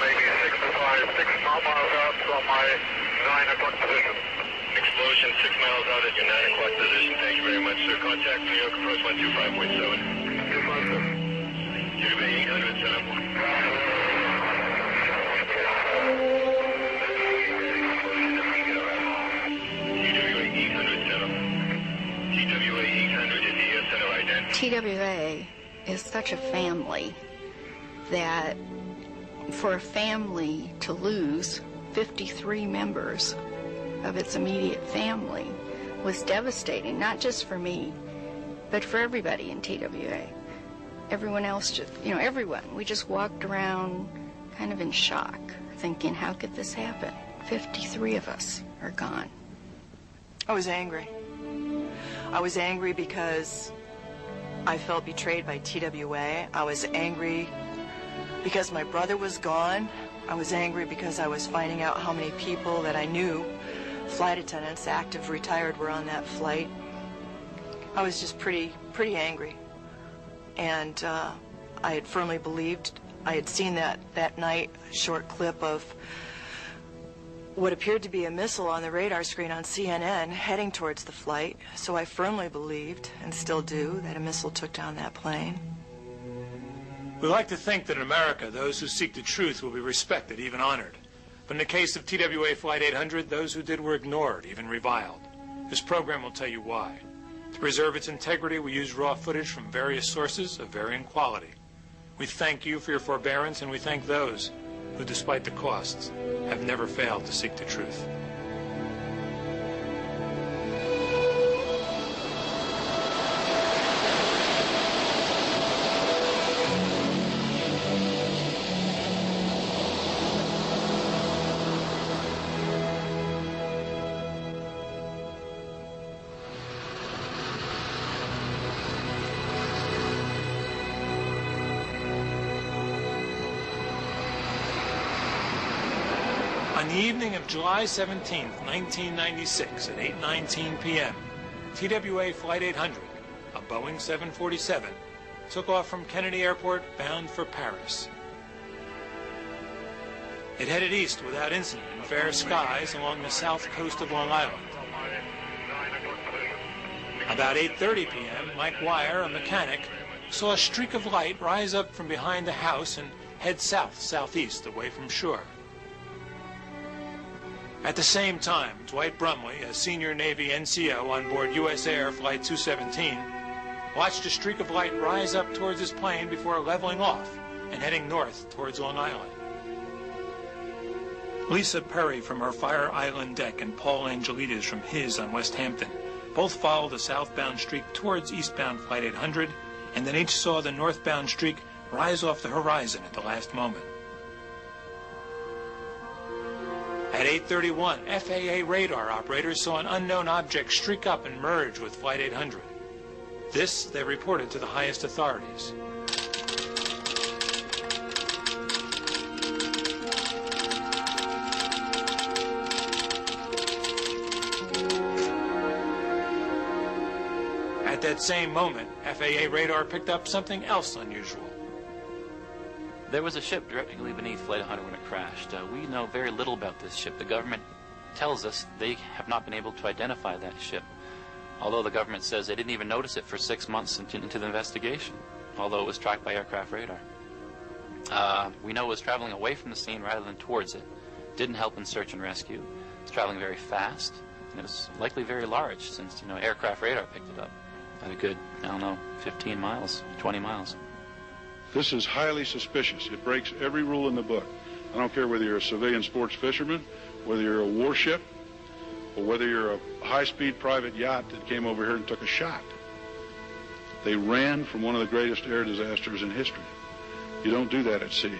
maybe 6 miles out from my 9 o'clock position. Explosion 6 miles out at your 9 o'clock position. Thank you very much, sir. Contact New York approach 125.7. 257. TWA 800, set up. TWA 800 is the center identity. TWA is such a family that for a family to lose 53 members of its immediate family was devastating, not just for me, but for everybody in TWA. Everyone else just, everyone. We just walked around kind of in shock, thinking, how could this happen? 53 of us are gone. I was angry. I was angry because I felt betrayed by TWA. I was angry because my brother was gone. I was angry because I was finding out how many people that I knew, flight attendants, active, retired, were on that flight. I was just pretty angry. And I had firmly believed, I had seen that night a short clip of what appeared to be a missile on the radar screen on CNN heading towards the flight. So I firmly believed, and still do, that a missile took down that plane. We like to think that in America, those who seek the truth will be respected, even honored. But in the case of TWA Flight 800, those who did were ignored, even reviled. This program will tell you why. To preserve its integrity, we use raw footage from various sources of varying quality. We thank you for your forbearance, and we thank those who, despite the costs, have never failed to seek the truth. On the evening of July 17, 1996, at 8:19 p.m., TWA Flight 800, a Boeing 747, took off from Kennedy Airport bound for Paris. It headed east without incident in fair skies along the south coast of Long Island. About 8:30 p.m., Mike Wire, a mechanic, saw a streak of light rise up from behind the house and head south-southeast away from shore. At the same time, Dwight Brumley, a senior Navy NCO on board U.S. Air Flight 217, watched a streak of light rise up towards his plane before leveling off and heading north towards Long Island. Lisa Perry from her Fire Island deck and Paul Angelides from his on West Hampton both followed the southbound streak towards eastbound Flight 800, and then each saw the northbound streak rise off the horizon at the last moment. At 8:31, FAA radar operators saw an unknown object streak up and merge with Flight 800. This they reported to the highest authorities. At that same moment, FAA radar picked up something else unusual. There was a ship directly beneath Flight 100 when it crashed. We know very little about this ship. The government tells us they have not been able to identify that ship, although the government says they didn't even notice it for 6 months into the investigation, although it was tracked by aircraft radar. We know it was traveling away from the scene rather than towards it. Didn't help in search and rescue. It was traveling very fast, and it was likely very large since, aircraft radar picked it up at a good, 15 miles, 20 miles. This is highly suspicious. It breaks every rule in the book. I don't care whether you're a civilian sports fisherman, whether you're a warship, or whether you're a high-speed private yacht that came over here and took a shot. They ran from one of the greatest air disasters in history. You don't do that at sea.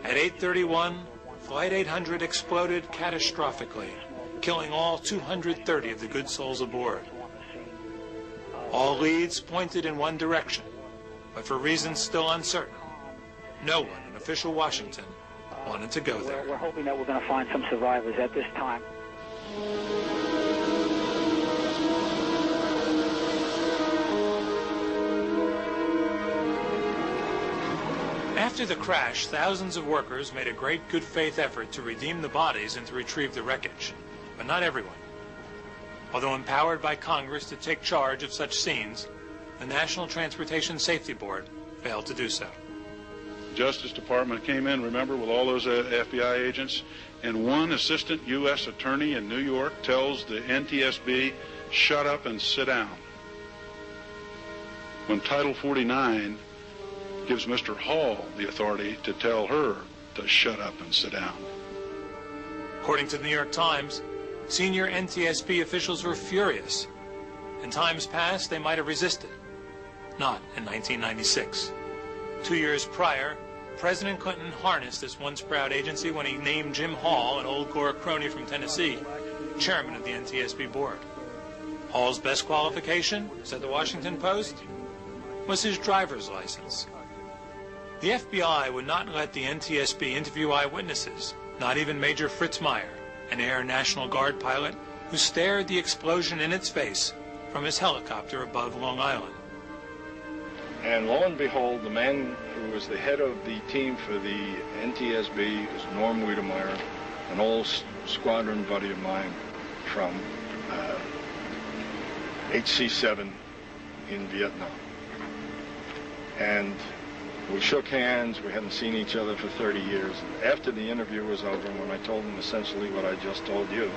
At 8:31, Flight 800 exploded catastrophically, killing all 230 of the good souls aboard. All leads pointed in one direction, but for reasons still uncertain, no one in official Washington wanted to go there. We're hoping that we're going to find some survivors at this time. After After the crash, thousands of workers made a great good faith effort to redeem the bodies and to retrieve the wreckage, but not everyone. Although empowered by Congress to take charge of such scenes, the National Transportation Safety Board failed to do so. Justice Department came in, remember, with all those FBI agents, and one assistant U.S. attorney in New York tells the NTSB, shut up and sit down. When Title 49 gives Mr. Hall the authority to tell her to shut up and sit down. According to the New York Times, senior NTSB officials were furious. In times past, they might have resisted. Not in 1996. 2 years prior, President Clinton harnessed this once proud agency when he named Jim Hall, an old Gore crony from Tennessee, chairman of the NTSB board. Hall's best qualification, said the Washington Post, was his driver's license. The FBI would not let the NTSB interview eyewitnesses, not even Major Fritz Meyer, an Air National Guard pilot who stared the explosion in its face from his helicopter above Long Island. And lo and behold, the man who was the head of the team for the NTSB is Norm Wiedemeyer, an old squadron buddy of mine from HC-7 in Vietnam. And we shook hands. We hadn't seen each other for 30 years. After the interview was over, when I told him essentially what I just told you,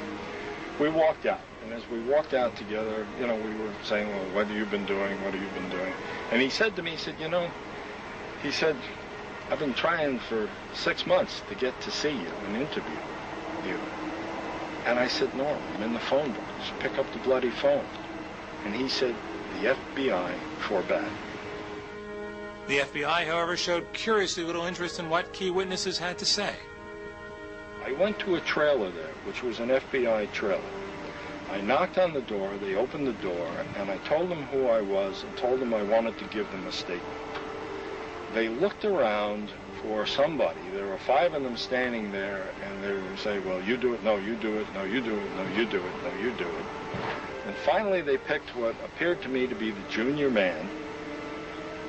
we walked out. And as we walked out together, you know, we were saying, well, what have you been doing? What have you been doing? And he said to me, he said, you know, he said, I've been trying for 6 months to get to see you and interview you. And I said, Norm, I'm in the phone book. Just pick up the bloody phone. And he said, the FBI forbade. The FBI, however, showed curiously little interest in what key witnesses had to say. I went to a trailer there, which was an FBI trailer. I knocked on the door, they opened the door, and I told them who I was and told them I wanted to give them a statement. They looked around for somebody. There were 5 of them standing there, and they would say, well, you do it, no, you do it, no, you do it, no, you do it, no, you do it. And finally they picked what appeared to me to be the junior man,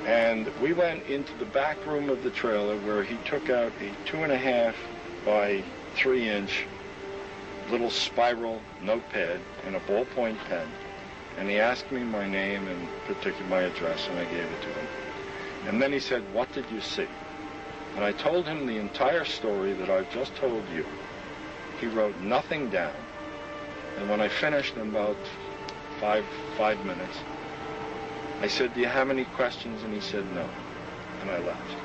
and we went into the back room of the trailer where he took out a 2.5 by 3-inch little spiral notepad and a ballpoint pen, and he asked me my name and particularly my address, and I gave it to him. And then he said, what did you see? And I told him the entire story that I've just told you. He wrote nothing down, and when I finished in about five minutes, I said, do you have any questions? And he said no, and I left.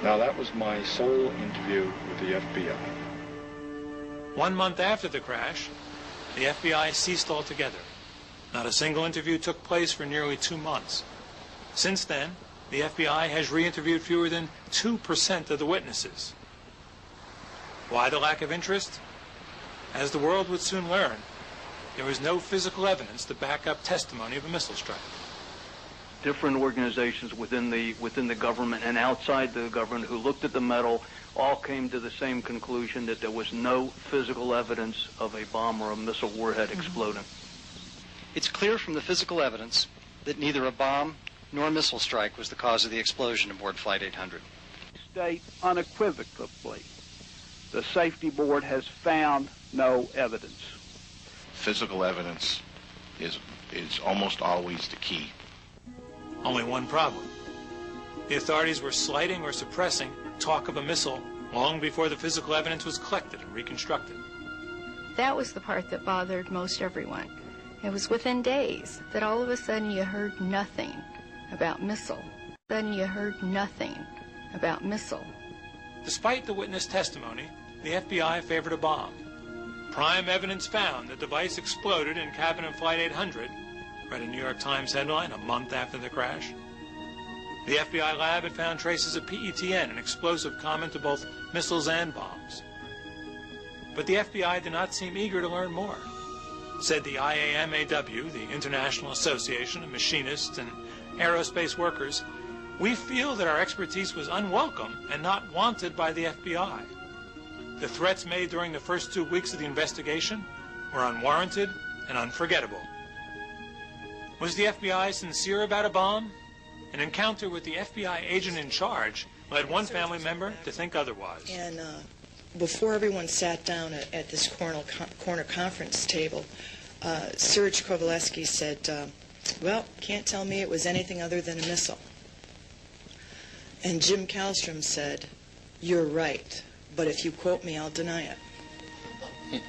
Now that was my sole interview with the FBI. 1 month after the crash, the FBI ceased altogether. Not a single interview took place for nearly 2 months. Since then, the FBI has re-interviewed fewer than 2% of the witnesses. Why the lack of interest? As the world would soon learn, there was no physical evidence to back up testimony of a missile strike. Different organizations within the government and outside the government who looked at the metal all came to the same conclusion that there was no physical evidence of a bomb or a missile warhead exploding. It's clear from the physical evidence that neither a bomb nor a missile strike was the cause of the explosion aboard Flight 800. State unequivocally, the safety board has found no evidence. Physical evidence is almost always the key. Only one problem. The authorities were slighting or suppressing talk of a missile long before the physical evidence was collected and reconstructed. That was the part that bothered most everyone. It was within days that all of a sudden you heard nothing about missile. Then you heard nothing about missile. Despite the witness testimony, the FBI favored a bomb. Prime evidence found the device exploded in cabin of Flight 800, read a New York Times headline a month after the crash. The FBI lab had found traces of PETN, an explosive common to both missiles and bombs. But the FBI did not seem eager to learn more. Said the IAMAW, the International Association of Machinists and Aerospace Workers, we feel that our expertise was unwelcome and not wanted by the FBI. The threats made during the first 2 weeks of the investigation were unwarranted and unforgettable. Was the FBI sincere about a bomb? an encounter with the FBI agent in charge led one family member to think otherwise. And before everyone sat down at this corner conference table, Serge Kovaleski said, well, can't tell me it was anything other than a missile. And Jim Kallstrom said, you're right, but if you quote me, I'll deny it.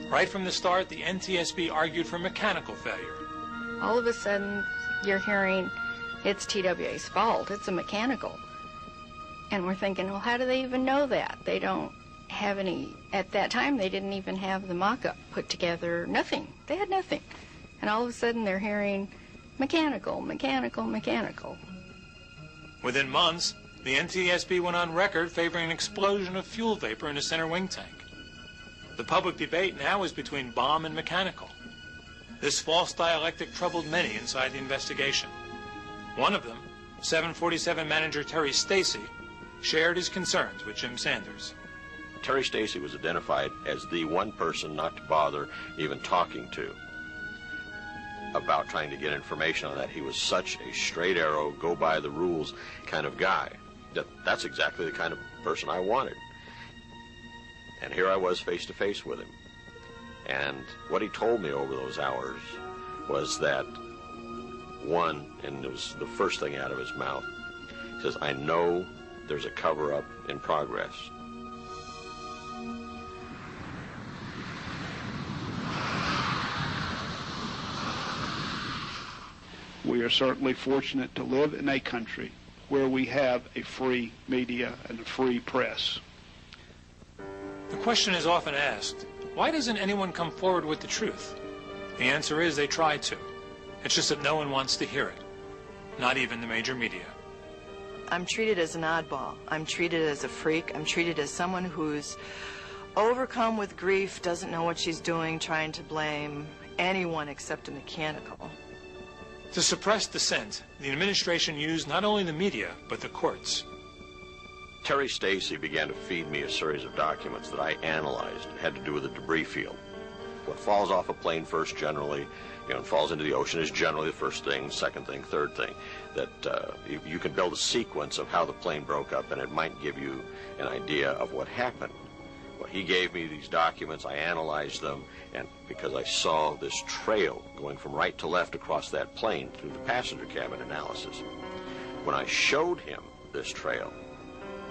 Right from the start, the NTSB argued for mechanical failure. All of a sudden, you're hearing, it's TWA's fault, it's a mechanical. And we're thinking, well, how do they even know that? They don't have any, at that time, they didn't even have the mock-up put together, nothing. They had nothing. And all of a sudden, they're hearing mechanical, mechanical, mechanical. Within months, the NTSB went on record favoring an explosion of fuel vapor in the center wing tank. The public debate now is between bomb and mechanical. This false dialectic troubled many inside the investigation. One of them, 747 manager Terry Stacy, shared his concerns with Jim Sanders. Terry Stacy was identified as the one person not to bother even talking to about trying to get information on that. He was such a straight arrow, go by the rules kind of guy. That's exactly the kind of person I wanted. And here I was face to face with him. And what he told me over those hours was that, one, and it was the first thing out of his mouth, he says, I know there's a cover-up in progress. We are certainly fortunate to live in a country where we have a free media and a free press. The question is often asked, why doesn't anyone come forward with the truth? The answer is they try to. It's just that no one wants to hear it, not even the major media. I'm treated as an oddball. I'm treated as a freak. I'm treated as someone who's overcome with grief, doesn't know what she's doing, trying to blame anyone except a mechanical. To suppress dissent, the administration used not only the media, but the courts. Terry Stacy began to feed me a series of documents that I analyzed. It had to do with the debris field. What falls off a plane first generally, and falls into the ocean is generally the first thing, second thing, third thing. That you can build a sequence of how the plane broke up, and it might give you an idea of what happened. Well, he gave me these documents, I analyzed them, and because I saw this trail going from right to left across that plane through the passenger cabin analysis. When I showed him this trail,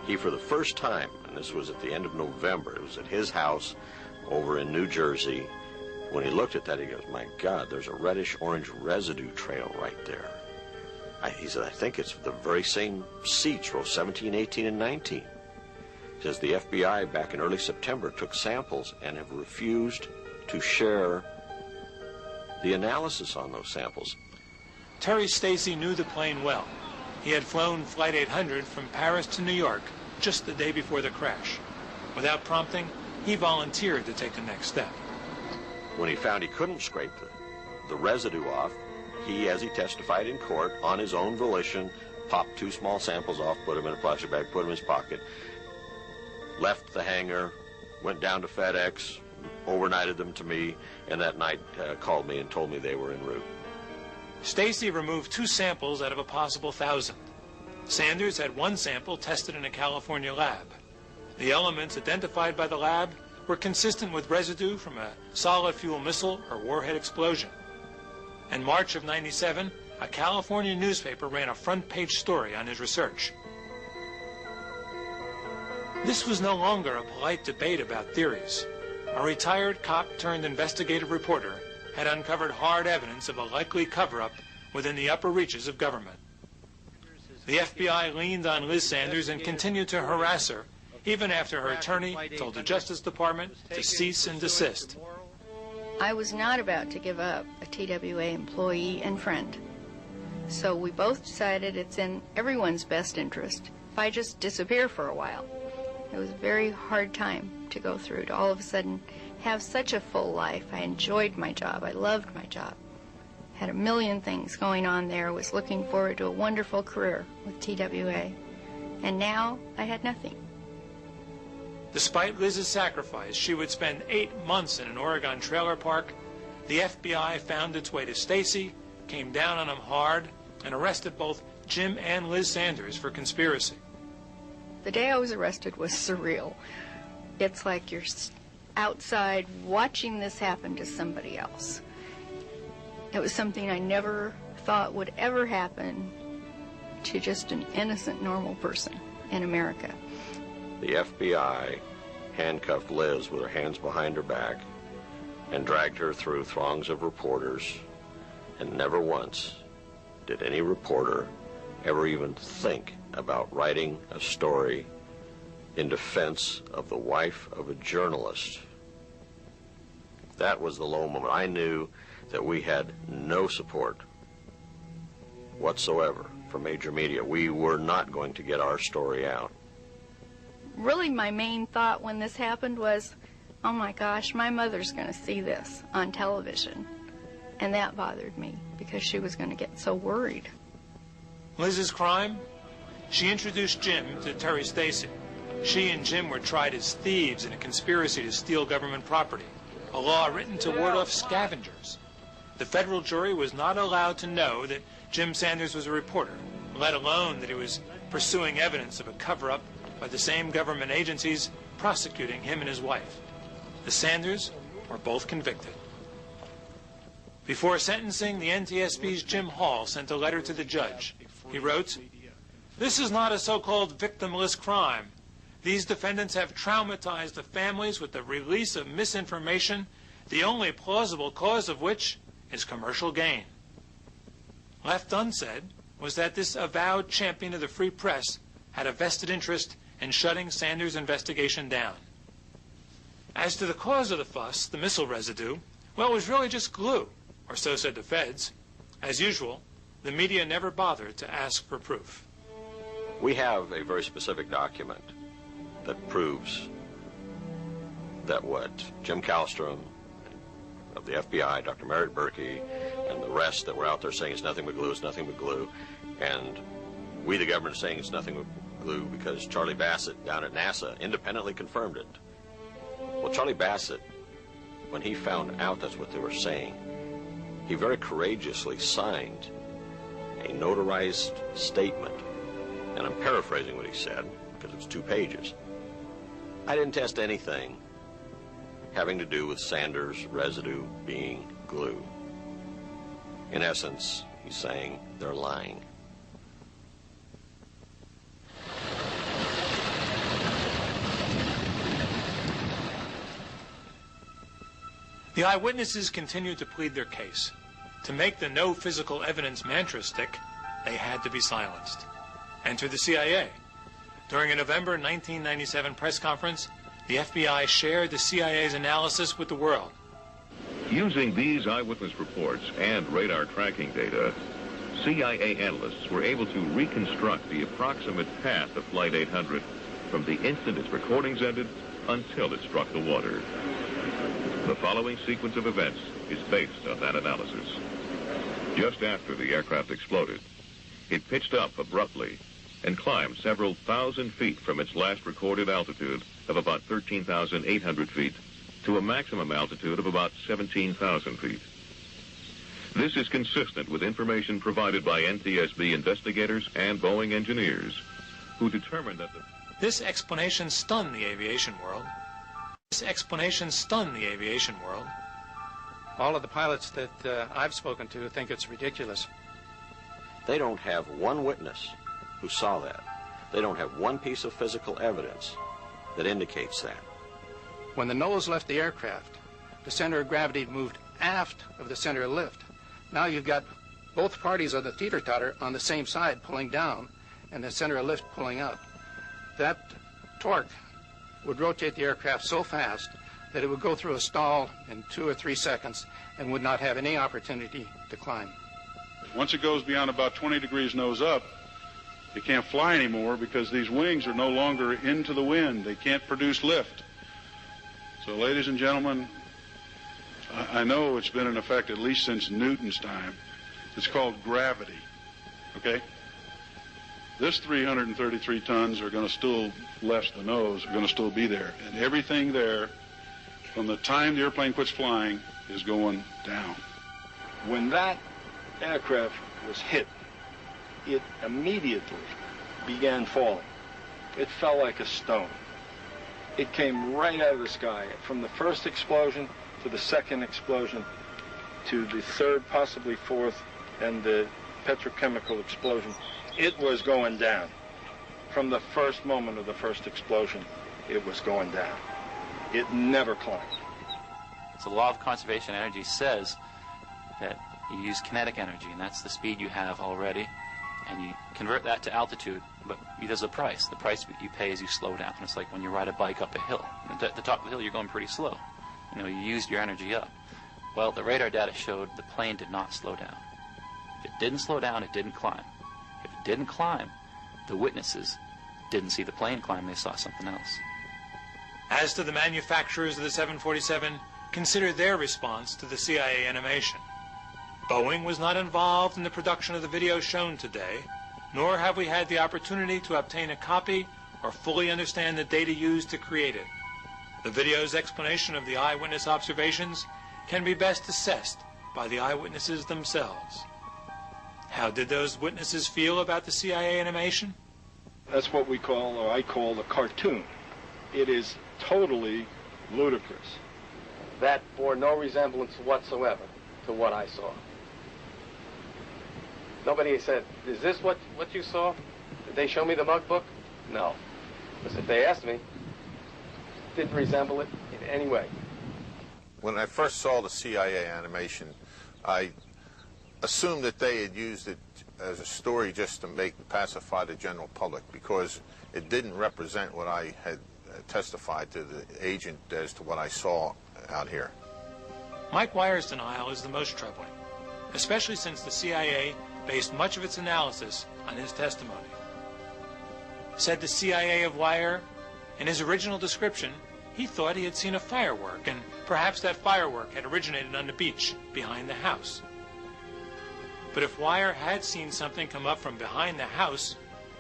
he, for the first time, and this was at the end of November, it was at his house over in New Jersey, when he looked at that, he goes, my God, there's a reddish-orange residue trail right there. He said, I think it's the very same seats, row 17, 18, and 19. He says the FBI back in early September took samples and have refused to share the analysis on those samples. Terry Stacy knew the plane well. He had flown Flight 800 from Paris to New York just the day before the crash. Without prompting, he volunteered to take the next step. When he found he couldn't scrape the residue off, he, as he testified in court, on his own volition, popped 2 small samples off, put them in a plastic bag, put them in his pocket, left the hangar, went down to FedEx, overnighted them to me, and that night called me and told me they were en route. Stacy removed 2 samples out of a possible 1,000. Sanders had 1 sample tested in a California lab. The elements identified by the lab were consistent with residue from a solid fuel missile or warhead explosion. In March of '97, a California newspaper ran a front-page story on his research. This was no longer a polite debate about theories. A retired cop-turned-investigative reporter had uncovered hard evidence of a likely cover-up within the upper reaches of government. The FBI leaned on Liz Sanders and continued to harass her, even after her attorney told the Justice Department to cease and desist. I was not about to give up a TWA employee and friend. So we both decided it's in everyone's best interest if I just disappear for a while. It was a very hard time to go through, to all of a sudden have such a full life. I enjoyed my job. I loved my job. Had a million things going on there. Was looking forward to a wonderful career with TWA. And now I had nothing. Despite Liz's sacrifice, she would spend 8 months in an Oregon trailer park. The FBI found its way to Stacy, came down on him hard, and arrested both Jim and Liz Sanders for conspiracy. The day I was arrested was surreal. It's like you're outside watching this happen to somebody else. It was something I never thought would ever happen to just an innocent, normal person in America. The FBI handcuffed Liz with her hands behind her back and dragged her through throngs of reporters, and never once did any reporter ever even think about writing a story in defense of the wife of a journalist. That was the low moment. I knew that we had no support whatsoever from major media. We were not going to get our story out. Really, my main thought when this happened was, oh my gosh, my mother's going to see this on television. And that bothered me because she was going to get so worried. Liz's crime? She introduced Jim to Terry Stacy. She and Jim were tried as thieves in a conspiracy to steal government property, a law written to ward off scavengers. The federal jury was not allowed to know that Jim Sanders was a reporter, let alone that he was pursuing evidence of a cover-up by the same government agencies prosecuting him and his wife. The Sanders were both convicted. Before sentencing, the NTSB's Jim Hall sent a letter to the judge. He wrote, "This is not a so-called victimless crime. These defendants have traumatized the families with the release of misinformation, the only plausible cause of which is commercial gain." Left unsaid was that this avowed champion of the free press had a vested interest in shutting Sanders' investigation down. As to the cause of the fuss, the missile residue, well, it was really just glue, or so said the feds. As usual, the media never bothered to ask for proof. We have a very specific document that proves that what Jim Kallstrom of the FBI, Dr. Merritt Berkey, and the rest that were out there saying it's nothing but glue, it's nothing but glue, and we, the government, are saying it's nothing but glue because Charlie Bassett down at NASA independently confirmed it. Well, Charlie Bassett, when he found out that's what they were saying, he very courageously signed a notarized statement, and I'm paraphrasing what he said because it's 2 pages. I didn't test anything having to do with Sanders' residue being glue. In essence, he's saying they're lying. The eyewitnesses continued to plead their case. To make the no physical evidence mantra stick, they had to be silenced. Enter the CIA. During a November 1997 press conference, the FBI shared the CIA's analysis with the world. Using these eyewitness reports and radar tracking data, CIA analysts were able to reconstruct the approximate path of Flight 800 from the instant its recordings ended until it struck the water. The following sequence of events is based on that analysis. Just after the aircraft exploded, it pitched up abruptly and climbed several thousand feet from its last recorded altitude of about 13,800 feet to a maximum altitude of about 17,000 feet. This is consistent with information provided by NTSB investigators and Boeing engineers who determined that This explanation stunned the aviation world. All of the pilots that I've spoken to think it's ridiculous. They don't have one witness who saw that. They don't have one piece of physical evidence that indicates that. When the nose left the aircraft, the center of gravity moved aft of the center of lift. Now you've got both parties of the teeter-totter on the same side pulling down and the center of lift pulling up. That torque would rotate the aircraft so fast that it would go through a stall in 2 or 3 seconds and would not have any opportunity to climb. Once it goes beyond about 20 degrees nose up, it can't fly anymore because these wings are no longer into the wind. They can't produce lift. So, ladies and gentlemen, I know it's been in effect at least since Newton's time. It's called gravity, okay? This 333 tons are going to still, less the nose, are going to still be there. And everything there, from the time the airplane quits flying, is going down. When that aircraft was hit it immediately began falling. It fell like a stone. It came right out of the sky, from the first explosion to the second explosion to the third, possibly fourth, and the petrochemical explosion. It was going down. From the first moment of the first explosion, it was going down. It never climbed. So the law of conservation of energy says that you use kinetic energy, and that's the speed you have already, and you convert that to altitude, but there's a price. The price you pay is you slow down. It's like when you ride a bike up a hill. At the top of the hill, you're going pretty slow. You know, you used your energy up. Well, the radar data showed the plane did not slow down. If it didn't slow down, it didn't climb. If it didn't climb, the witnesses didn't see the plane climb, they saw something else. As to the manufacturers of the 747, consider their response to the CIA animation. Boeing was not involved in the production of the video shown today, nor have we had the opportunity to obtain a copy or fully understand the data used to create it. The video's explanation of the eyewitness observations can be best assessed by the eyewitnesses themselves. How did those witnesses feel about the CIA animation? That's what we call, or I call, a cartoon. It is totally ludicrous. That bore no resemblance whatsoever to what I saw. Nobody said, is this what you saw? Did they show me the mug book? No. Because if they asked me, it didn't resemble it in any way. When I first saw the CIA animation, I assumed that they had used it as a story just to pacify the general public, because it didn't represent what I had testified to the agent as to what I saw out here. Mike Wire's denial is the most troubling, especially since the CIA based much of its analysis on his testimony. Said the CIA of Wire, in his original description, he thought he had seen a firework, and perhaps that firework had originated on the beach behind the house. But if Wire had seen something come up from behind the house,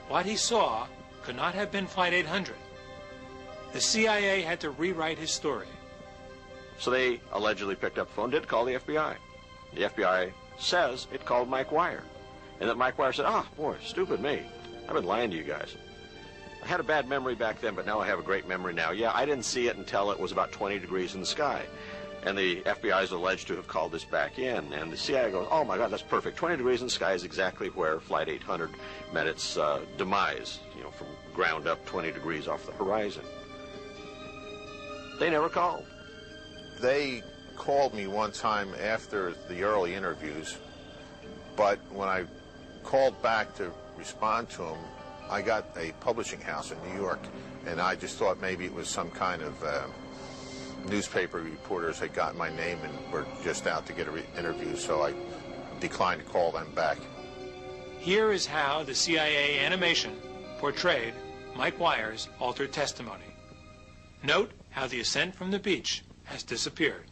what he saw could not have been Flight 800. The CIA had to rewrite his story. So they allegedly picked up the phone, did call the FBI. The FBI says it called Mike Wire. And that Mike Wire said, boy, stupid me. I've been lying to you guys. I had a bad memory back then, but now I have a great memory now. Yeah, I didn't see it until it was about 20 degrees in the sky. And the FBI is alleged to have called this back in. And the CIA goes, oh, my God, that's perfect. 20 degrees in the sky is exactly where Flight 800 met its demise, from ground up 20 degrees off the horizon. They never called. They called me one time after the early interviews, but when I called back to respond to them, I got a publishing house in New York, and I just thought maybe it was some kind of newspaper reporters had got my name and were just out to get an interview, so I declined to call them back. Here is how the CIA animation portrayed Mike Wire's altered testimony. Note how the ascent from the beach has disappeared.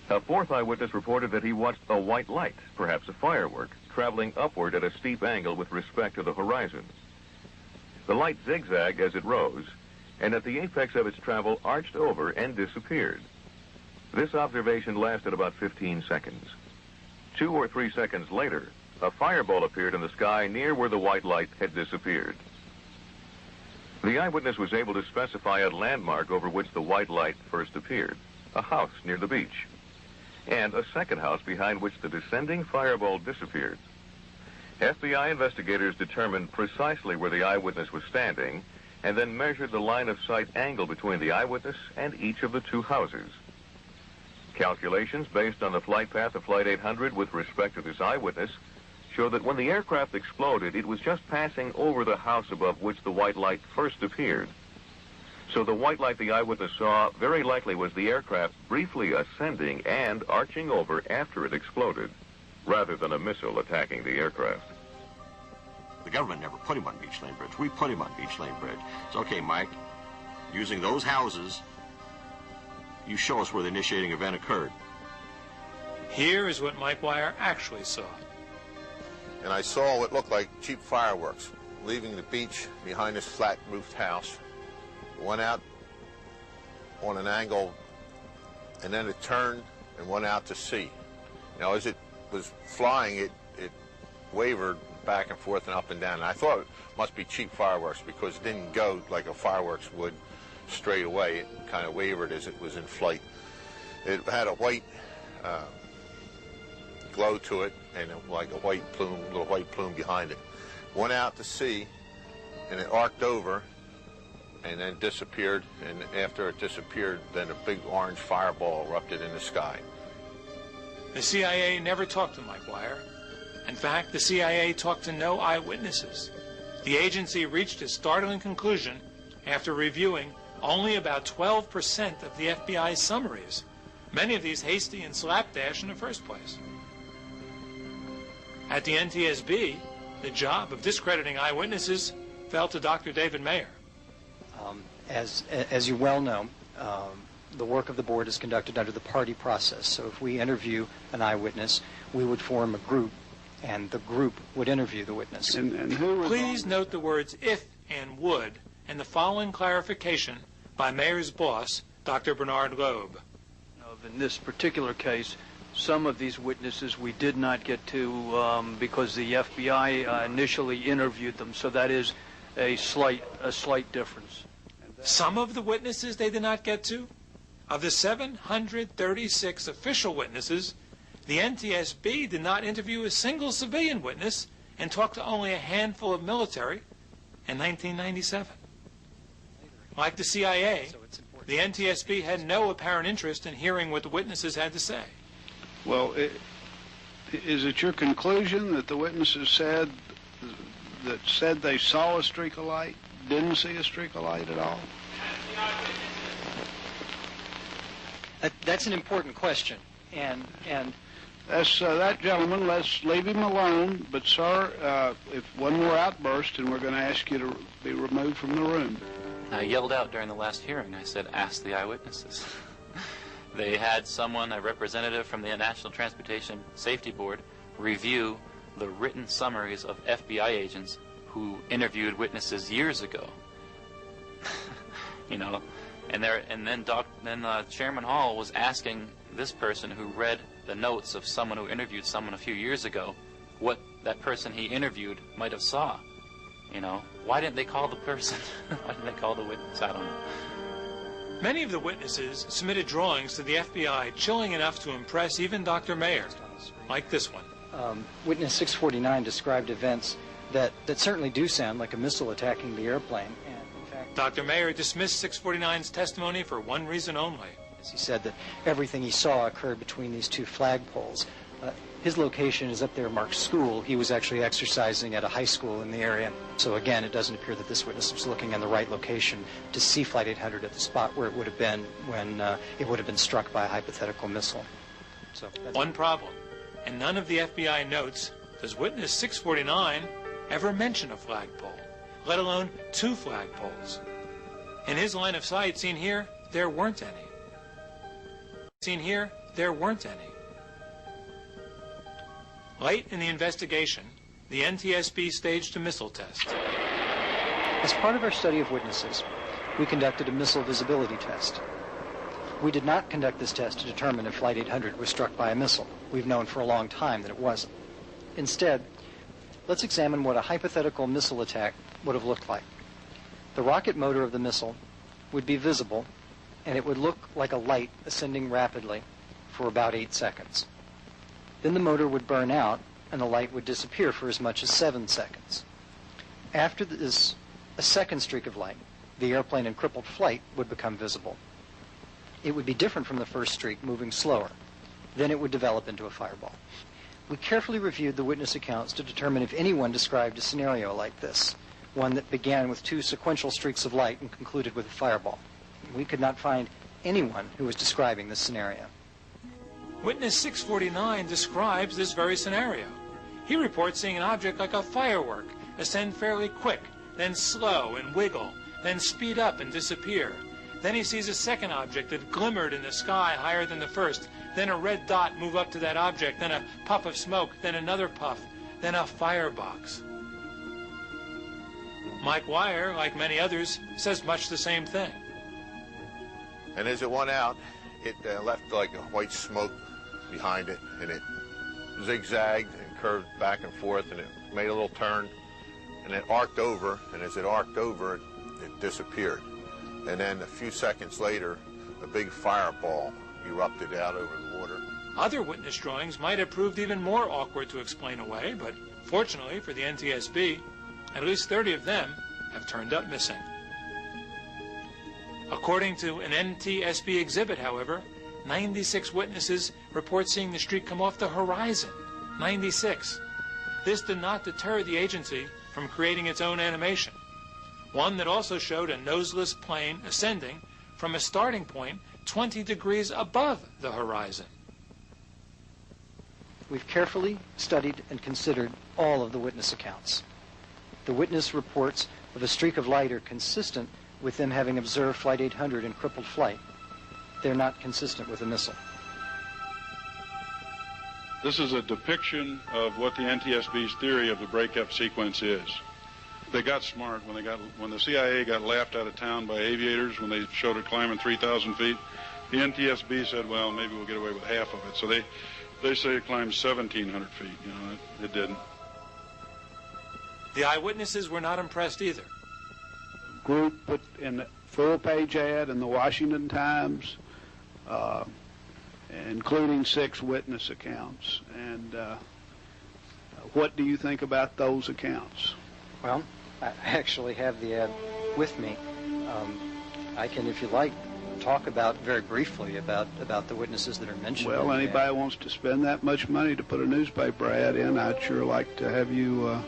A fourth eyewitness reported that he watched a white light, perhaps a firework, traveling upward at a steep angle with respect to the horizon. The light zigzagged as it rose, and at the apex of its travel arched over and disappeared. This observation lasted about 15 seconds. 2 or 3 seconds later, a fireball appeared in the sky near where the white light had disappeared. The eyewitness was able to specify a landmark over which the white light first appeared, a house near the beach, and a second house behind which the descending fireball disappeared. FBI investigators determined precisely where the eyewitness was standing and then measured the line of sight angle between the eyewitness and each of the two houses. Calculations based on the flight path of Flight 800 with respect to this eyewitness show that when the aircraft exploded, it was just passing over the house above which the white light first appeared. So the white light the eyewitness saw very likely was the aircraft briefly ascending and arching over after it exploded, rather than a missile attacking the aircraft. The government never put him on Beach Lane Bridge. We put him on Beach Lane Bridge. It's okay, Mike. Using those houses, you show us where the initiating event occurred. Here is what Mike Wire actually saw. And I saw what looked like cheap fireworks leaving the beach behind this flat-roofed house. It went out on an angle, and then it turned and went out to sea. Now, as it was flying, it wavered back and forth and up and down. And I thought it must be cheap fireworks because it didn't go like a fireworks would straight away. It kind of wavered as it was in flight. It had a white glow to it and like a white plume, little white plume behind it. Went out to sea and it arced over and then disappeared, and after it disappeared, then a big orange fireball erupted in the sky. The CIA never talked to Mike Wire. In fact, the CIA talked to no eyewitnesses. The agency reached a startling conclusion after reviewing only about 12% of the FBI's summaries, many of these hasty and slapdash in the first place. At the NTSB, the job of discrediting eyewitnesses fell to Dr. David Mayer. As you well know, the work of the board is conducted under the party process. So if we interview an eyewitness, we would form a group, and the group would interview the witness. And who Please note the words if and would and the following clarification by Mayer's boss, Dr. Bernard Loeb. In this particular case, some of these witnesses we did not get to because the FBI initially interviewed them, so that is a slight difference. Some of the witnesses they did not get to? Of the 736 official witnesses, the NTSB did not interview a single civilian witness and talked to only a handful of military in 1997. Like the CIA, the NTSB had no apparent interest in hearing what the witnesses had to say. Well, is it your conclusion that the witnesses said they saw a streak of light, didn't see a streak of light at all? That's an important question, and that's that gentleman. Let's leave him alone. But sir, if one more outburst, and we're going to ask you to be removed from the room. I yelled out during the last hearing. I said, "Ask the eyewitnesses." They had someone, a representative from the National Transportation Safety Board, review the written summaries of FBI agents who interviewed witnesses years ago. You know, and then Chairman Hall was asking this person who read the notes of someone who interviewed someone a few years ago what that person he interviewed might have saw. You know, why didn't they call the person? Why didn't they call the witness? I don't know. Many of the witnesses submitted drawings to the FBI chilling enough to impress even Dr. Mayer, like this one. Witness 649 described events that certainly do sound like a missile attacking the airplane. And in fact, Dr. Mayer dismissed 649's testimony for one reason only. He said that everything he saw occurred between these two flagpoles. His location is up there marked school. He was actually exercising at a high school in the area. So again, it doesn't appear that this witness was looking in the right location to see Flight 800 at the spot where it would have been when it would have been struck by a hypothetical missile. So one problem. In none of the FBI notes does witness 649 ever mention a flagpole, let alone two flagpoles. In his line of sight, seen here, there weren't any. Seen here, there weren't any. Late in the investigation, the NTSB staged a missile test. As part of our study of witnesses, we conducted a missile visibility test. We did not conduct this test to determine if Flight 800 was struck by a missile. We've known for a long time that it wasn't. Instead, let's examine what a hypothetical missile attack would have looked like. The rocket motor of the missile would be visible, and it would look like a light ascending rapidly for about 8 seconds. Then the motor would burn out, and the light would disappear for as much as 7 seconds. After this, a second streak of light, the airplane in crippled flight, would become visible. It would be different from the first streak, moving slower. Then it would develop into a fireball. We carefully reviewed the witness accounts to determine if anyone described a scenario like this, one that began with 2 sequential streaks of light and concluded with a fireball. We could not find anyone who was describing this scenario. Witness 649 describes this very scenario. He reports seeing an object like a firework ascend fairly quick, then slow and wiggle, then speed up and disappear. Then he sees a second object that glimmered in the sky higher than the first, then a red dot move up to that object, then a puff of smoke, then another puff, then a firebox. Mike Wire, like many others, says much the same thing. And as it went out, it left like a white smoke behind it, and it zigzagged and curved back and forth, and it made a little turn, and it arced over, and as it arced over, it disappeared. And then a few seconds later, a big fireball erupted out over the water. Other witness drawings might have proved even more awkward to explain away, but fortunately for the NTSB, at least 30 of them have turned up missing. According to an NTSB exhibit, however, 96 witnesses report seeing the streak come off the horizon. 96. This did not deter the agency from creating its own animation, one that also showed a noseless plane ascending from a starting point 20 degrees above the horizon. We've carefully studied and considered all of the witness accounts. The witness reports of a streak of light are consistent with them having observed Flight 800 in crippled flight. They're not consistent with a missile. This is a depiction of what the NTSB's theory of the breakup sequence is. They got smart when the CIA got laughed out of town by aviators when they showed it climbing 3,000 feet. The NTSB said, well, maybe we'll get away with half of it. So they say it climbed 1,700 feet. You know, it didn't. The eyewitnesses were not impressed either. Group put in a full-page ad in the Washington Times, including 6 witness accounts. And what do you think about those accounts? Well, I actually have the ad with me. I can, if you like, talk about very briefly about the witnesses that are mentioned. Well, anybody wants to spend that much money to put a newspaper ad in, I'd sure like to have you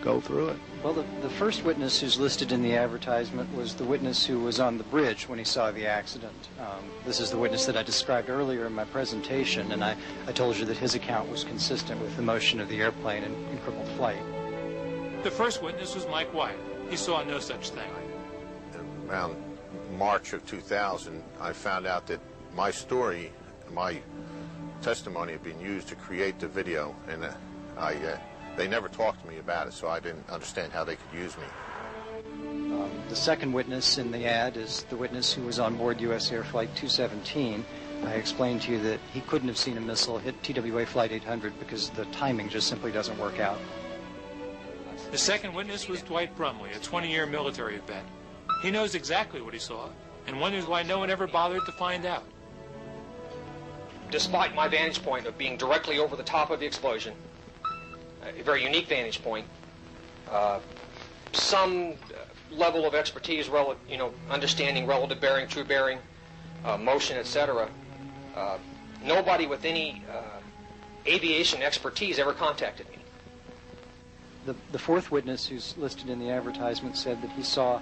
go through it. Well, the first witness who's listed in the advertisement was the witness who was on the bridge when he saw the accident. This is the witness that I described earlier in my presentation, and I told you that his account was consistent with the motion of the airplane in crippled flight. The first witness was Mike Wyatt. He saw no such thing. Around March of 2000, I found out that my story, my testimony had been used to create the video, and they never talked to me about it, so I didn't understand how they could use me. The second witness in the ad is the witness who was on board U.S. Air Flight 217. I explained to you that he couldn't have seen a missile hit TWA Flight 800 because the timing just simply doesn't work out. The second witness was Dwight Brumley, a 20-year military vet. He knows exactly what he saw and wonders why no one ever bothered to find out. Despite my vantage point of being directly over the top of the explosion, a very unique vantage point, some level of expertise, understanding relative bearing, true bearing, motion, etc. Nobody with any aviation expertise ever contacted me. The fourth witness who's listed in the advertisement said that he saw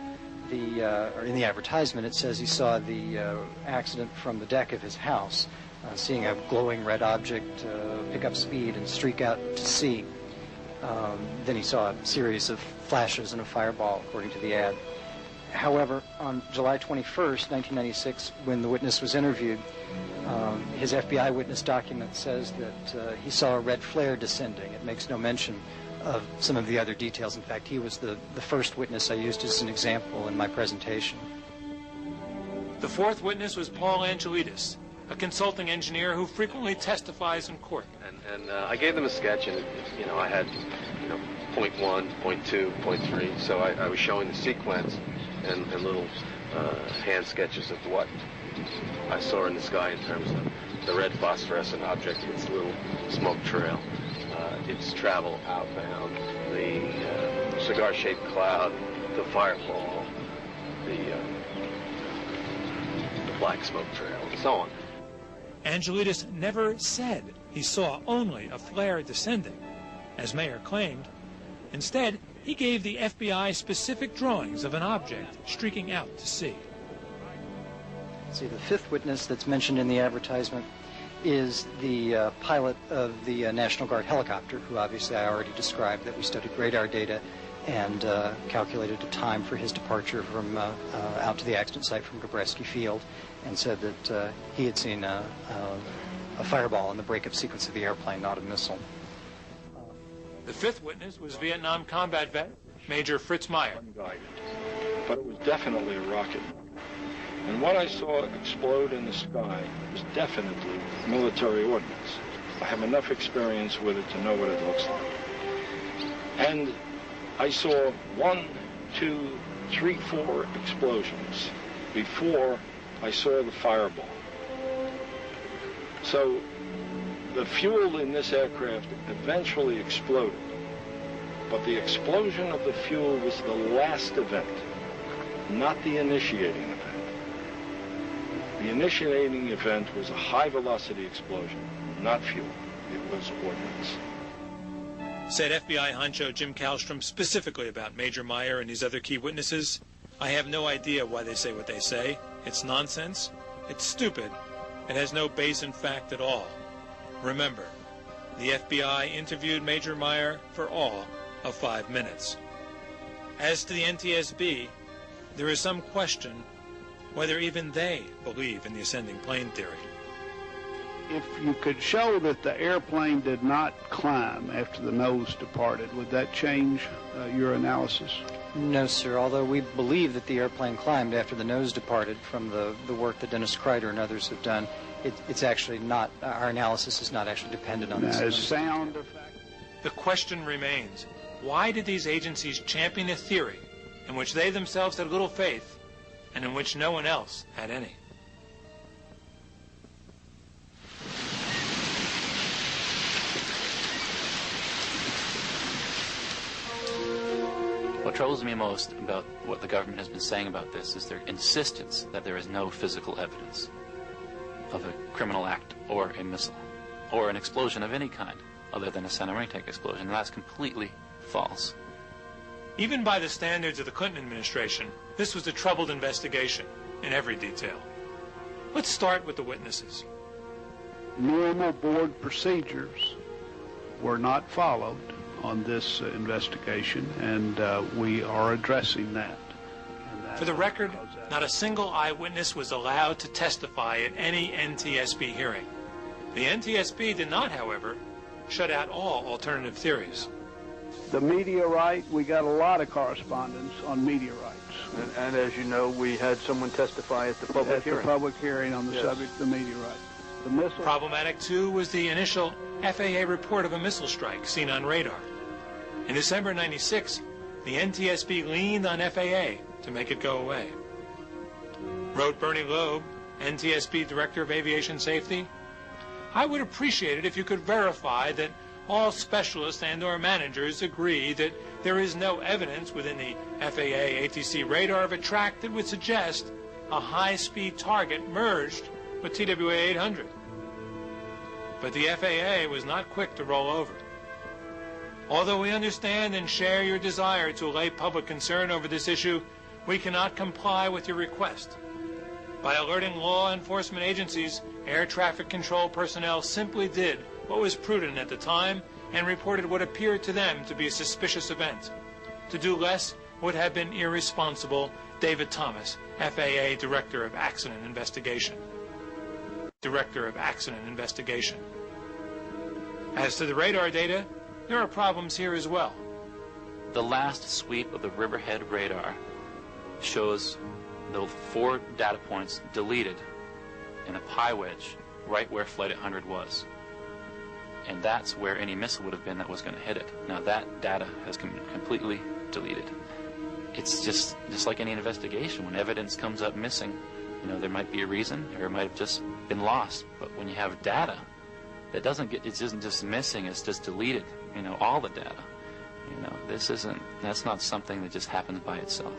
or in the advertisement it says he saw the accident from the deck of his house, seeing a glowing red object pick up speed and streak out to sea. Then he saw a series of flashes and a fireball, according to the ad. However, on July 21st, 1996, when the witness was interviewed, his FBI witness document says that he saw a red flare descending. It makes no mention of some of the other details. In fact, he was the first witness I used as an example in my presentation. The fourth witness was Paul Angelides, a consulting engineer who frequently testifies in court. And I gave them a sketch, and I had, 0.1, 0.2, 0.3. So I was showing the sequence and little hand sketches of what I saw in the sky in terms of the red phosphorescent object, its little smoke trail, its travel outbound, the cigar-shaped cloud, the fireball, the black smoke trail, and so on. Angelides never said he saw only a flare descending, as Mayer claimed. Instead, he gave the FBI specific drawings of an object streaking out to sea. See, the fifth witness that's mentioned in the advertisement is the pilot of the National Guard helicopter, who obviously I already described, that we studied radar data and calculated a time for his departure from out to the accident site from Gabreski Field, and said that he had seen a fireball in the breakup sequence of the airplane, not a missile. The fifth witness was Vietnam combat vet Major Fritz Meyer. But it was definitely a rocket. And what I saw explode in the sky was definitely military ordnance. I have enough experience with it to know what it looks like. And I saw 1, 2, 3, 4 explosions before I saw the fireball. So the fuel in this aircraft eventually exploded, but the explosion of the fuel was the last event, not the initiating event. The initiating event was a high-velocity explosion, not fuel. It was ordnance. Said FBI honcho Jim Kallstrom specifically about Major Meyer and these other key witnesses. I have no idea why they say what they say. It's nonsense. It's stupid. It has no base in fact at all. Remember, the FBI interviewed Major Meyer for all of 5 minutes. As to the NTSB, there is some question whether even they believe in the ascending plane theory. If you could show that the airplane did not climb after the nose departed, would that change your analysis? No, sir, although we believe that the airplane climbed after the nose departed from the work that Dennis Kreider and others have done. It's actually not, our analysis is not actually dependent on this. Sound effect. The question remains, why did these agencies champion a theory in which they themselves had little faith and in which no one else had any? What troubles me most about what the government has been saying about this is their insistence that there is no physical evidence of a criminal act or a missile or an explosion of any kind other than a center ring tank explosion. And that's completely false. Even by the standards of the Clinton administration, this was a troubled investigation in every detail. Let's start with the witnesses. Normal board procedures were not followed on this investigation, and we are addressing that. For the record, not a single eyewitness was allowed to testify at any NTSB hearing. The NTSB did not, however, shut out all alternative theories. The meteorite, we got a lot of correspondence on meteorites. And as you know, we had someone testify at the public hearing. At the public hearing on the subject of the meteorite. The missile. Problematic, too, was the initial FAA report of a missile strike seen on radar. In December 96, the NTSB leaned on FAA to make it go away. Wrote Bernie Loeb, NTSB Director of Aviation Safety, "I would appreciate it if you could verify that all specialists and/or managers agree that there is no evidence within the FAA ATC radar of a track that would suggest a high-speed target merged with TWA 800. But the FAA was not quick to roll over. Although we understand and share your desire to allay public concern over this issue, we cannot comply with your request. By alerting law enforcement agencies, air traffic control personnel simply did what was prudent at the time and reported what appeared to them to be a suspicious event. To do less would have been irresponsible. David Thomas, FAA Director of Accident Investigation. Director of Accident Investigation. As to the radar data, there are problems here as well. The last sweep of the Riverhead radar shows the 4 data points deleted in a pi wedge right where Flight 800 was. And that's where any missile would have been that was going to hit it. Now that data has been completely deleted. It's just like any investigation. When evidence comes up missing, there might be a reason, or it might have just been lost. But when you have data that it isn't just missing, it's just deleted, all the data. That's not something that just happens by itself.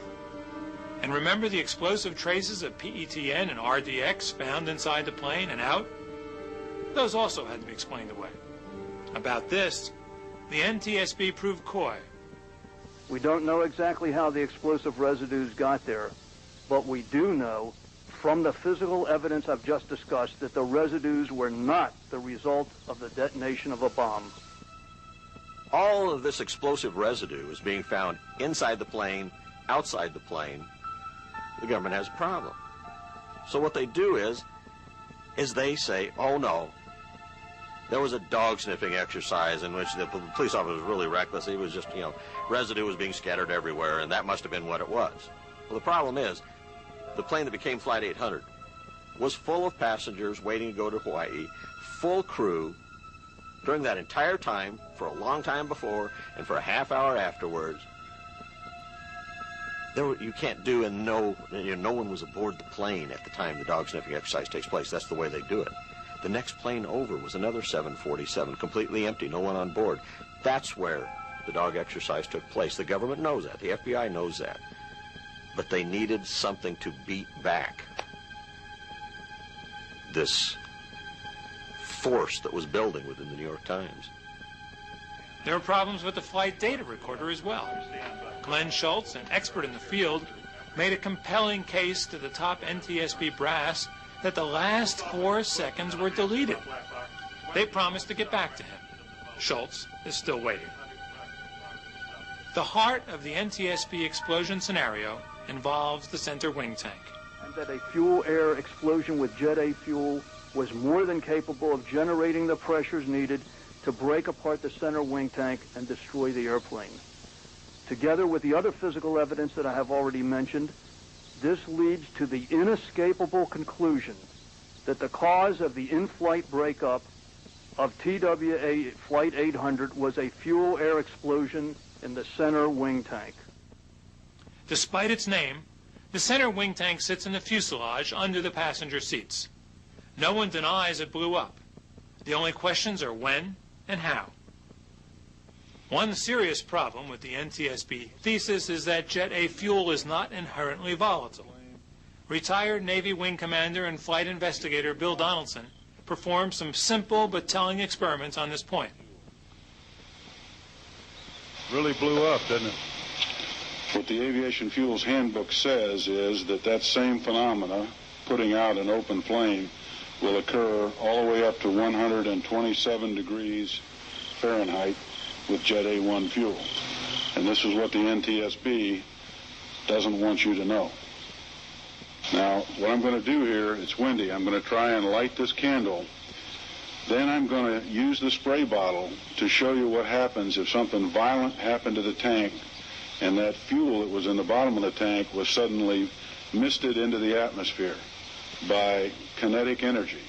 And remember the explosive traces of PETN and RDX found inside the plane and out? Those also had to be explained away. About this, the NTSB proved coy. We don't know exactly how the explosive residues got there, but we do know from the physical evidence I've just discussed that the residues were not the result of the detonation of a bomb. All of this explosive residue is being found inside the plane, outside the plane. The government has a problem. So what they do is they say, oh no, there was a dog sniffing exercise in which the police officer was really reckless. He was just, residue was being scattered everywhere, and that must have been what it was. Well, the problem is, the plane that became Flight 800 was full of passengers waiting to go to Hawaii, full crew, During that entire time, for a long time before, and for a half hour afterwards, you can't do, and no one was aboard the plane at the time the dog sniffing exercise takes place. That's the way they do it. The next plane over was another 747, completely empty, no one on board. That's where the dog exercise took place. The government knows that. The FBI knows that. But they needed something to beat back this force that was building within the New York Times. There were problems with the flight data recorder as well. Glenn Schultz, an expert in the field, made a compelling case to the top NTSB brass that the last 4 seconds were deleted. They promised to get back to him. Schultz is still waiting. The heart of the NTSB explosion scenario involves the center wing tank. And that a fuel-air explosion with Jet A fuel was more than capable of generating the pressures needed to break apart the center wing tank and destroy the airplane. Together with the other physical evidence that I have already mentioned, this leads to the inescapable conclusion that the cause of the in-flight breakup of TWA Flight 800 was a fuel-air explosion in the center wing tank. Despite its name, the center wing tank sits in the fuselage under the passenger seats. No one denies it blew up. The only questions are when and how. One serious problem with the NTSB thesis is that Jet A fuel is not inherently volatile. Retired Navy Wing Commander and flight investigator Bill Donaldson performed some simple but telling experiments on this point. Really blew up, didn't it? What the Aviation Fuels Handbook says is that that same phenomena, putting out an open flame, will occur all the way up to 127 degrees Fahrenheit with Jet A1 fuel. And this is what the NTSB doesn't want you to know. Now, what I'm going to do here, it's windy, I'm going to try and light this candle. Then I'm going to use the spray bottle to show you what happens if something violent happened to the tank and that fuel that was in the bottom of the tank was suddenly misted into the atmosphere by kinetic energy.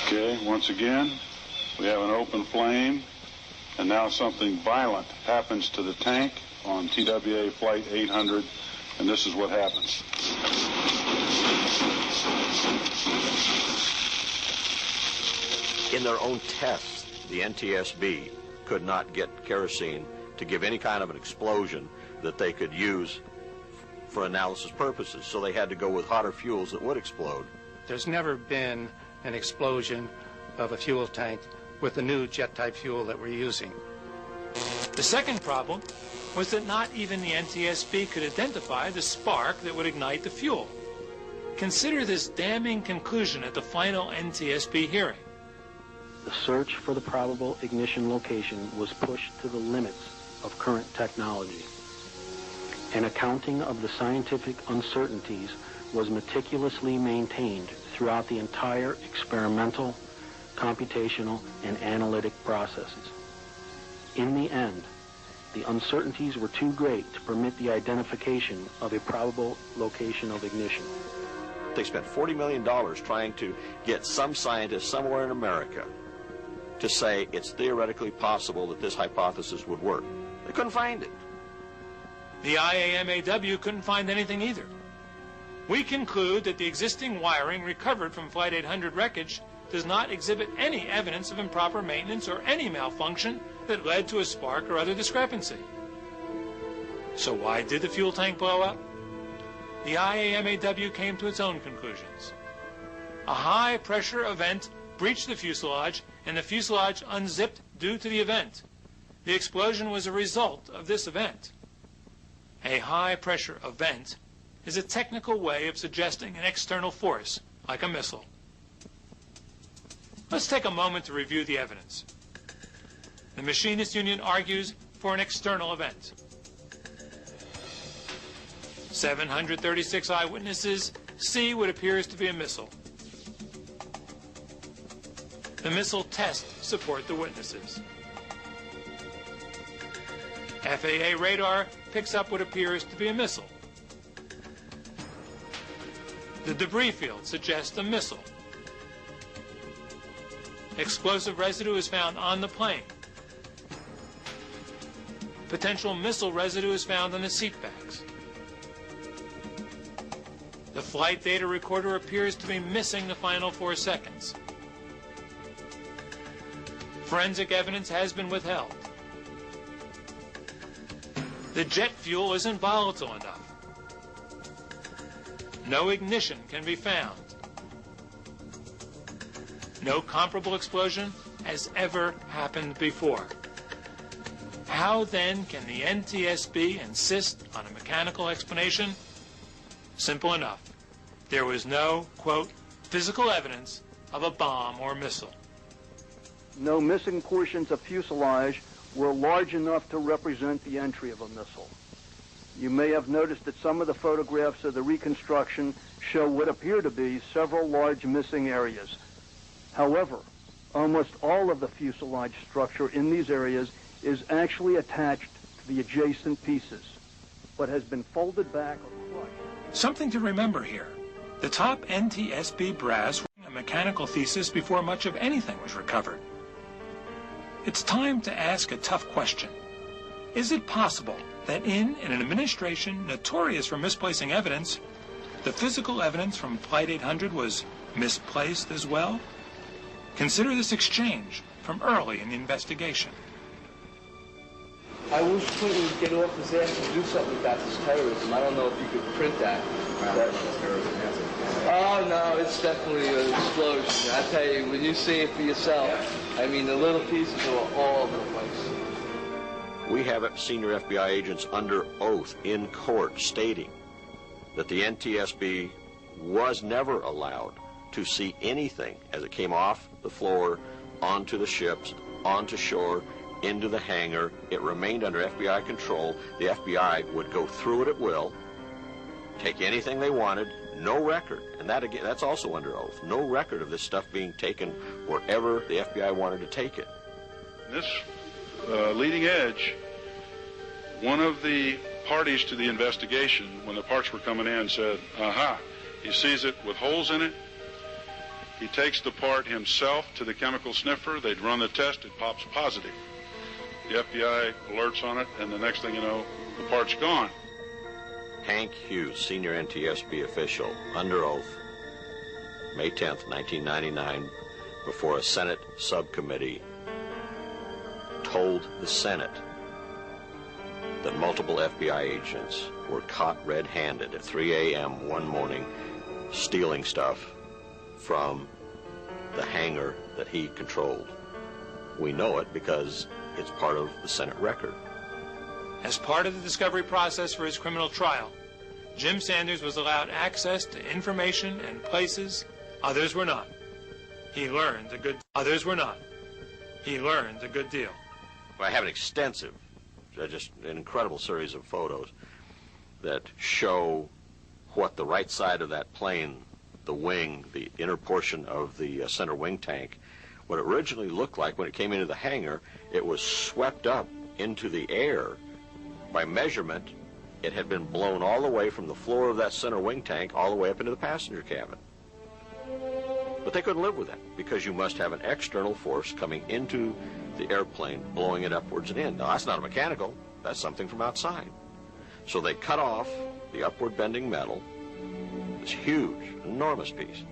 Okay, once again, we have an open flame, and now something violent happens to the tank on TWA Flight 800, and this is what happens. In their own tests, the NTSB could not get kerosene to give any kind of an explosion that they could use for analysis purposes, so they had to go with hotter fuels that would explode. There's never been an explosion of a fuel tank with the new jet-type fuel that we're using. The second problem was that not even the NTSB could identify the spark that would ignite the fuel. Consider this damning conclusion at the final NTSB hearing. The search for the probable ignition location was pushed to the limits of current technology. An accounting of the scientific uncertainties was meticulously maintained throughout the entire experimental, computational, and analytic processes. In the end, the uncertainties were too great to permit the identification of a probable location of ignition. They spent $40 million trying to get some scientist somewhere in America to say it's theoretically possible that this hypothesis would work. They couldn't find it. The IAMAW couldn't find anything either. We conclude that the existing wiring recovered from Flight 800 wreckage does not exhibit any evidence of improper maintenance or any malfunction that led to a spark or other discrepancy. So why did the fuel tank blow up? The IAMAW came to its own conclusions. A high-pressure event breached the fuselage, and the fuselage unzipped due to the event. The explosion was a result of this event. A high-pressure event is a technical way of suggesting an external force, like a missile. Let's take a moment to review the evidence. The Machinists Union argues for an external event. 736 eyewitnesses see what appears to be a missile. The missile tests support the witnesses. FAA radar picks up what appears to be a missile. The debris field suggests a missile. Explosive residue is found on the plane. Potential missile residue is found on the seat backs. The flight data recorder appears to be missing the final 4 seconds. Forensic evidence has been withheld. The jet fuel isn't volatile enough. No ignition can be found. No comparable explosion has ever happened before. How then can the NTSB insist on a mechanical explanation? Simple enough. There was no, quote, physical evidence of a bomb or missile. No missing portions of fuselage were large enough to represent the entry of a missile. You may have noticed that some of the photographs of the reconstruction show what appear to be several large missing areas. However, almost all of the fuselage structure in these areas is actually attached to the adjacent pieces, but has been folded back or crushed. Something to remember here. The top NTSB brass were a mechanical thesis before much of anything was recovered. It's time to ask a tough question. Is it possible that in an administration notorious for misplacing evidence, the physical evidence from Flight 800 was misplaced as well? Consider this exchange from early in the investigation. I wish Clinton would get off his ass and do something about this terrorism. I don't know if you could print that. Oh, no, it's definitely an explosion. I tell you, when you see it for yourself, I mean, the little pieces are all over the place. We have senior FBI agents under oath in court stating that the NTSB was never allowed to see anything as it came off the floor, onto the ships, onto shore, into the hangar. It remained under FBI control. The FBI would go through it at will, take anything they wanted, no record, and that again, that's also under oath, no record of this stuff being taken wherever the FBI wanted to take it. This leading edge, one of the parties to the investigation, when the parts were coming in, said, aha, he sees it with holes in it. He takes the part himself to the chemical sniffer. They'd run the test. It pops positive. The FBI alerts on it, and the next thing you know, the part's gone. Hank Hughes, senior NTSB official, under oath, May 10th, 1999, before a Senate subcommittee, told the Senate that multiple FBI agents were caught red-handed at 3 a.m. one morning stealing stuff from the hangar that he controlled. We know it because it's part of the Senate record. As part of the discovery process for his criminal trial, Jim Sanders was allowed access to information and places others were not. He learned a good deal. Well, I have an extensive, just an incredible series of photos that show what the right side of that plane, the wing, the inner portion of the center wing tank, what it originally looked like when it came into the hangar. It was swept up into the air. By measurement, it had been blown all the way from the floor of that center wing tank all the way up into the passenger cabin. But they couldn't live with that because you must have an external force coming into the airplane, blowing it upwards and in. Now, that's not a mechanical. That's something from outside. So they cut off the upward bending metal, this huge, enormous piece,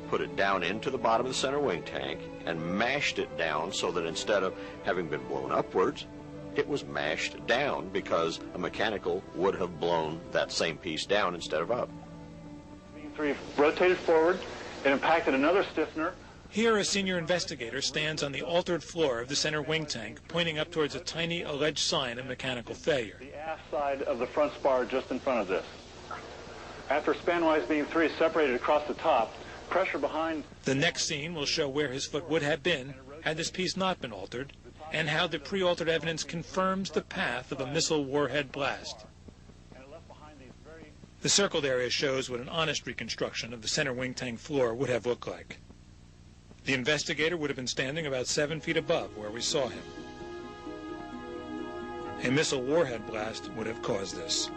put it down into the bottom of the center wing tank, and mashed it down so that instead of having been blown upwards, it was mashed down because a mechanical would have blown that same piece down instead of up. B3 rotated forward. It impacted another stiffener. Here, a senior investigator stands on the altered floor of the center wing tank, pointing up towards a tiny alleged sign of mechanical failure. The aft side of the front spar just in front of this. After spanwise beam 3 is separated across the top, pressure behind... The next scene will show where his foot would have been had this piece not been altered, and how the pre-altered evidence confirms the path of a missile warhead blast. The circled area shows what an honest reconstruction of the center wing tank floor would have looked like. The investigator would have been standing about 7 feet above where we saw him. A missile warhead blast would have caused this.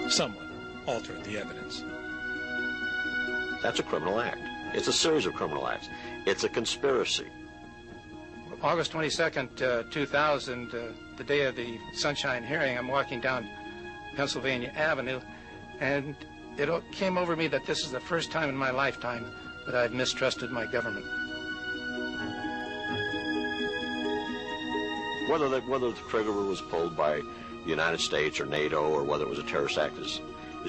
Someone altered the evidence. That's a criminal act. It's a series of criminal acts. It's a conspiracy. August 22nd, 2000, the day of the Sunshine hearing, I'm walking down Pennsylvania Avenue, and it came over me that this is the first time in my lifetime that I've mistrusted my government. Whether the trigger was pulled by the United States or NATO or whether it was a terrorist act is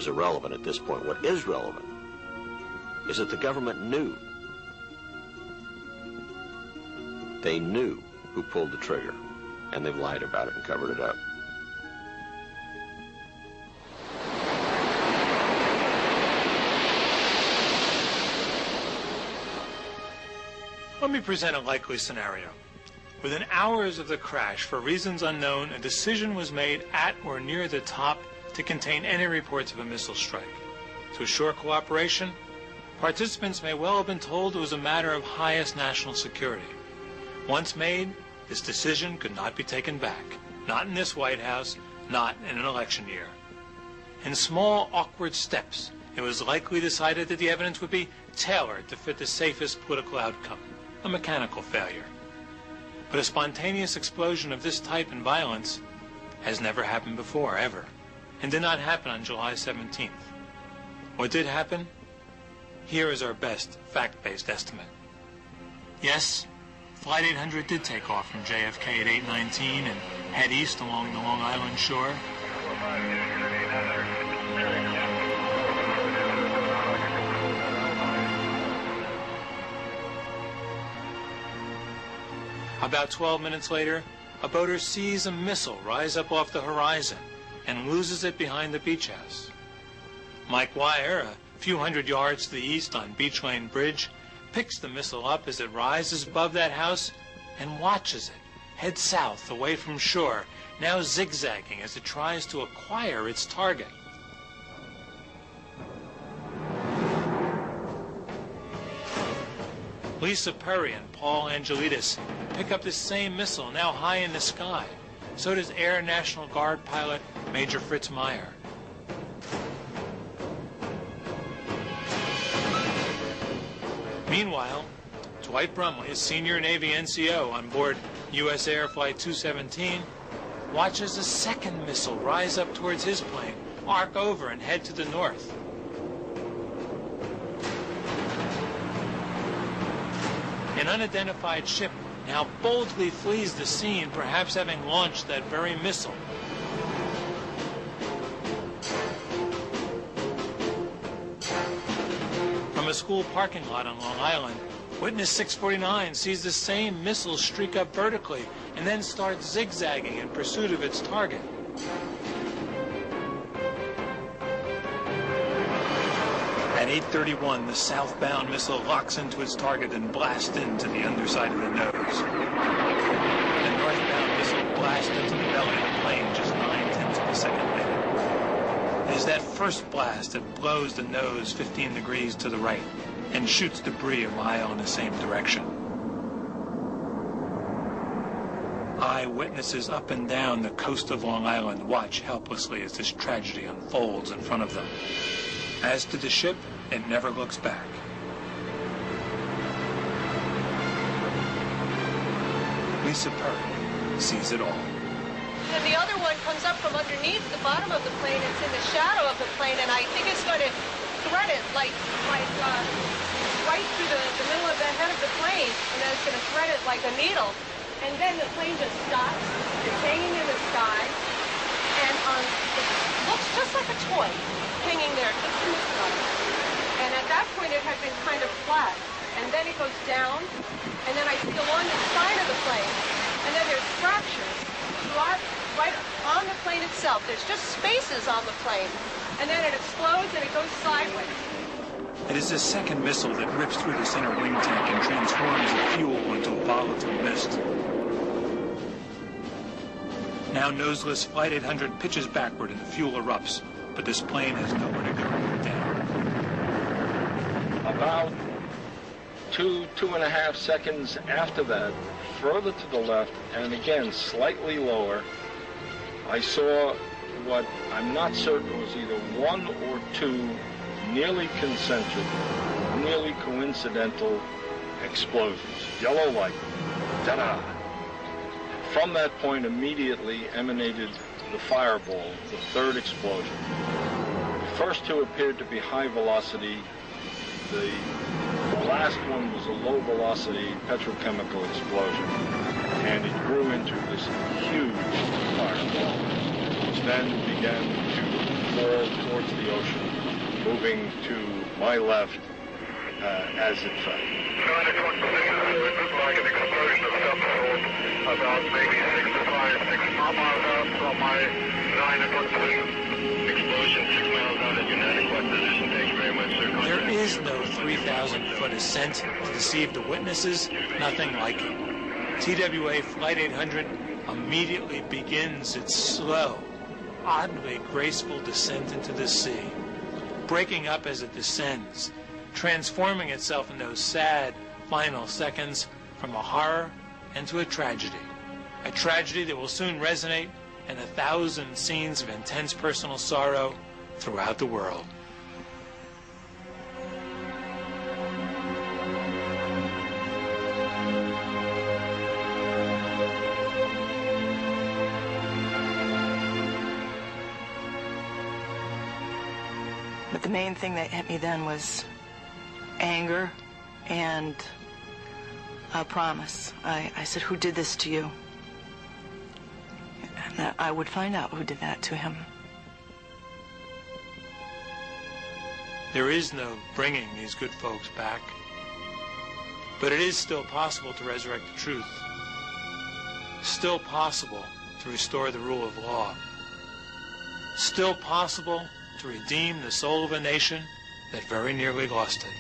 irrelevant at this point. What is relevant is that the government knew. They knew who pulled the trigger, and they've lied about it and covered it up. Let me present a likely scenario. Within hours of the crash, for reasons unknown, a decision was made at or near the top to contain any reports of a missile strike. To assure cooperation, participants may well have been told it was a matter of highest national security. Once made, this decision could not be taken back. Not in this White House, not in an election year. In small, awkward steps, it was likely decided that the evidence would be tailored to fit the safest political outcome, a mechanical failure. But a spontaneous explosion of this type in violence has never happened before, ever, and did not happen on July 17th. What did happen? Here is our best fact-based estimate. Yes, Flight 800 did take off from JFK at 8:19 and head east along the Long Island shore. About 12 minutes later, a boater sees a missile rise up off the horizon and loses it behind the beach house. Mike Wire, a few hundred yards to the east on Beach Lane Bridge, picks the missile up as it rises above that house and watches it head south away from shore, now zigzagging as it tries to acquire its target. Lisa Perry and Paul Angelides pick up the same missile, now high in the sky. So does Air National Guard pilot Major Fritz Meyer. Meanwhile, Dwight Brumley, a senior Navy NCO on board U.S. Air Flight 217, watches a second missile rise up towards his plane, arc over and head to the north. An unidentified ship now boldly flees the scene, perhaps having launched that very missile. From a school parking lot on Long Island, witness 649 sees the same missile streak up vertically and then starts zigzagging in pursuit of its target. At 8:31, the southbound missile locks into its target and blasts into the underside of the nose. The northbound missile blasts into the belly of the plane just 9/10 of a second later. It is that first blast that blows the nose 15 degrees to the right and shoots debris a mile in the same direction. Eyewitnesses up and down the coast of Long Island watch helplessly as this tragedy unfolds in front of them. As to the ship, it never looks back. Lisa Perry sees it all. And the other one comes up from underneath the bottom of the plane. It's in the shadow of the plane, and I think it's going to thread it like right through the middle of the head of the plane, and then it's going to thread it like a needle. And then the plane just stops. It's hanging in the sky, and it looks just like a toy hanging there, just in the sky. And at that point, it had been kind of flat. And then it goes down, and then I see along the side of the plane, and then there's fractures right on the plane itself. There's just spaces on the plane. And then it explodes, and it goes sideways. It is the second missile that rips through the center wing tank and transforms the fuel into a volatile mist. Now noseless Flight 800 pitches backward and the fuel erupts, but this plane has nowhere to go but down. About 2.5 seconds after that, further to the left, and again slightly lower, I saw what I'm not certain was either one or two nearly concentric nearly coincidental explosions. Yellow light. Ta-da! From that point immediately emanated the fireball, the third explosion. The first two appeared to be high velocity. The last one was a low velocity petrochemical explosion, and it grew into this huge fireball, which then began to fall towards the ocean, moving to my left as it fell. It looked like an explosion of some sort, about maybe 6 miles out from my 9 o'clock position. Explosion 6 miles out at your 9 o'clock position. Thank you very much, sir. There is no 3,000-foot ascent to deceive the witnesses, nothing like it. TWA Flight 800 immediately begins its slow, oddly graceful descent into the sea, breaking up as it descends, transforming itself in those sad final seconds from a horror into a tragedy that will soon resonate in 1,000 scenes of intense personal sorrow throughout the world. But the main thing that hit me then was anger and a promise. I said, who did this to you? And that I would find out who did that to him. There is no bringing these good folks back, but it is still possible to resurrect the truth, still possible to restore the rule of law, still possible to redeem the soul of a nation that very nearly lost it.